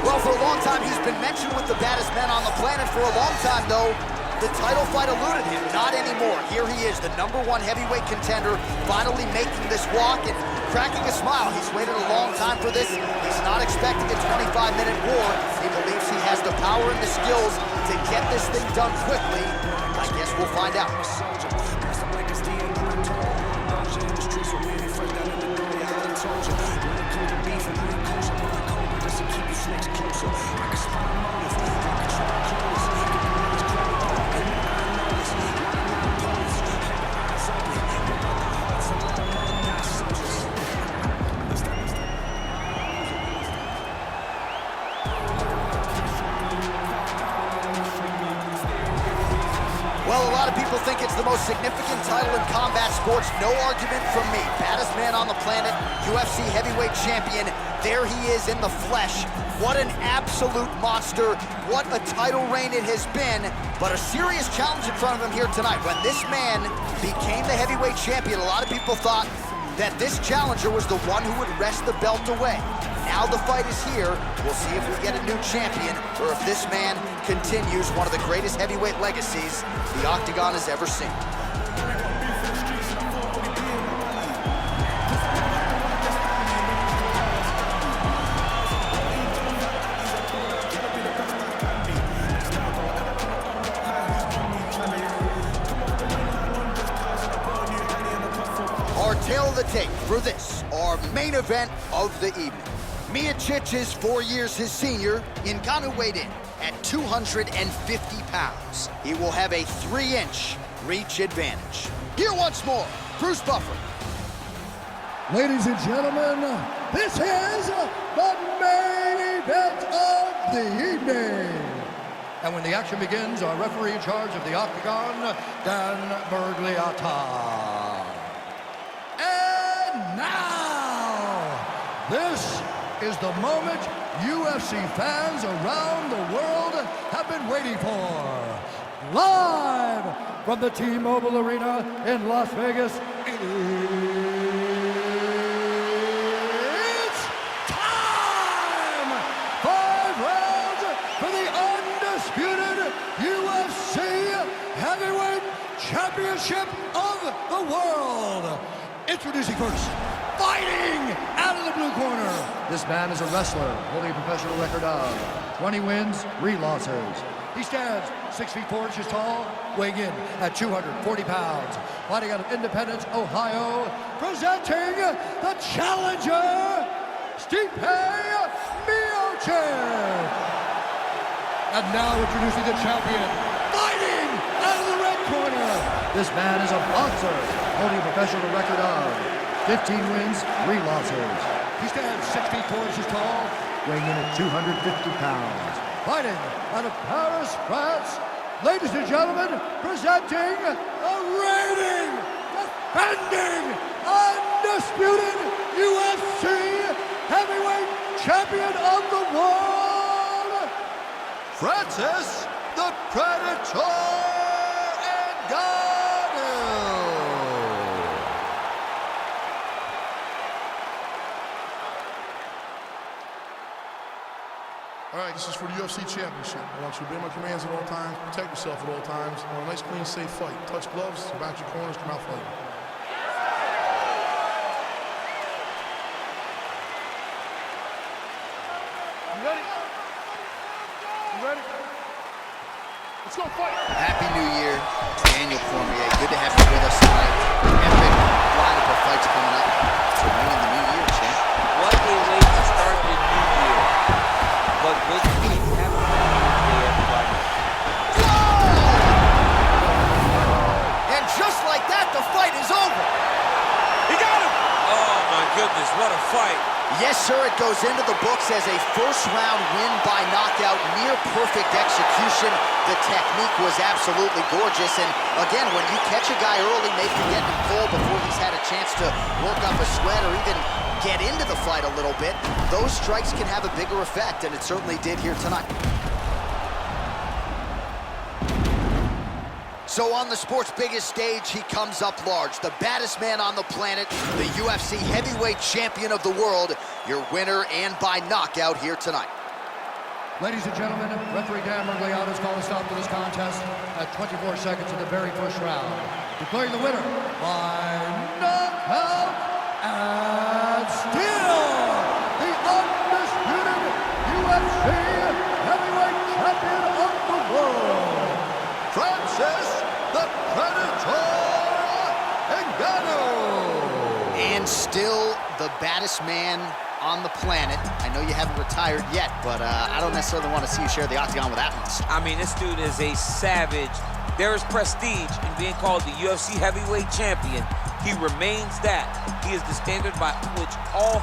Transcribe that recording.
Well, for a long time, he's been mentioned with the baddest men on the planet. For a long time, though, the title fight eluded him. Not anymore. Here he is, the #1 heavyweight contender, finally making this walk and cracking a smile. He's waited a long time for this. He's not expecting a 25-minute war. He believes he has the power and the skills to get this thing done quickly. I guess we'll find out. Well, a lot of people think it's the most significant title in combat sports. No argument from me. Baddest man on the planet, UFC heavyweight champion. There he is in the flesh. What an absolute monster. What a title reign it has been. But a serious challenge in front of him here tonight. When this man became the heavyweight champion, a lot of people thought that this challenger was the one who would wrest the belt away. Now the fight is here. We'll see if we get a new champion or if this man continues one of the greatest heavyweight legacies the Octagon has ever seen. Our tale of the tape for this, our main event of the evening. MIOCIC is 4 years his senior. NGANNOU weighed in at 250 pounds. He will have a 3-inch reach advantage. Here once more, Bruce Buffer. Ladies and gentlemen, this is the main event of the evening. And when the action begins, our referee in charge of the Octagon, Dan Bergliata. And now, this is the moment UFC fans around the world have been waiting for. Live from the T-Mobile Arena in Las Vegas, it's time! 5 rounds for the undisputed UFC Heavyweight Championship of the world. Introducing first, fighting out of the blue corner. This man is a wrestler holding a professional record of 20 wins, 3 losses. He stands 6 feet 4 inches tall, weighing in at 240 pounds. Fighting out of Independence, Ohio, presenting the challenger, STIPE MIOCIC. And now introducing the champion, fighting out of the red corner. This man is a boxer holding a professional record of 15 wins, 3 losses. He stands 6 feet 4 inches tall, weighing in at 250 pounds. Fighting out of Paris, France, ladies and gentlemen, presenting the reigning, defending, undisputed UFC heavyweight champion of the world, Francis the Predator NGANNOU. All right, this is for the UFC Championship. I want you to obey my commands at all times, protect yourself at all times. I want a nice, clean, safe fight. Touch gloves, back your corners, come out fighting. You ready? You ready? Let's go fight. Happy New Year, Daniel Cormier. Good to have you with us tonight. Epic lineup of fights coming up to win in the new year, champ. What a way to start the new year. But what we have everybody. And just like that, the fight is over. He got him! Oh my goodness, what a fight. Yes, sir, it goes into the books as a first-round win by knockout, near-perfect execution. The technique was absolutely gorgeous, and again, when you catch a guy early, maybe get him cold before he's had a chance to work up a sweat or even get into the fight a little bit, those strikes can have a bigger effect, and it certainly did here tonight. So on the sport's biggest stage, he comes up large. The baddest man on the planet, the UFC heavyweight champion of the world, your winner and by knockout here tonight. Ladies and gentlemen, referee Dan Mergliano has called a stop to this contest at 24 seconds of the very first round, declaring the winner by knockout and still the undisputed UFC heavyweight champion of the world, Francis the Predator NGANNOU. And still the baddest man on the planet. I know you haven't retired yet, but I don't necessarily want to see you share the octagon with that monster. I mean, this dude is a savage. There is prestige in being called the UFC heavyweight champion. He remains that. He is the standard by which all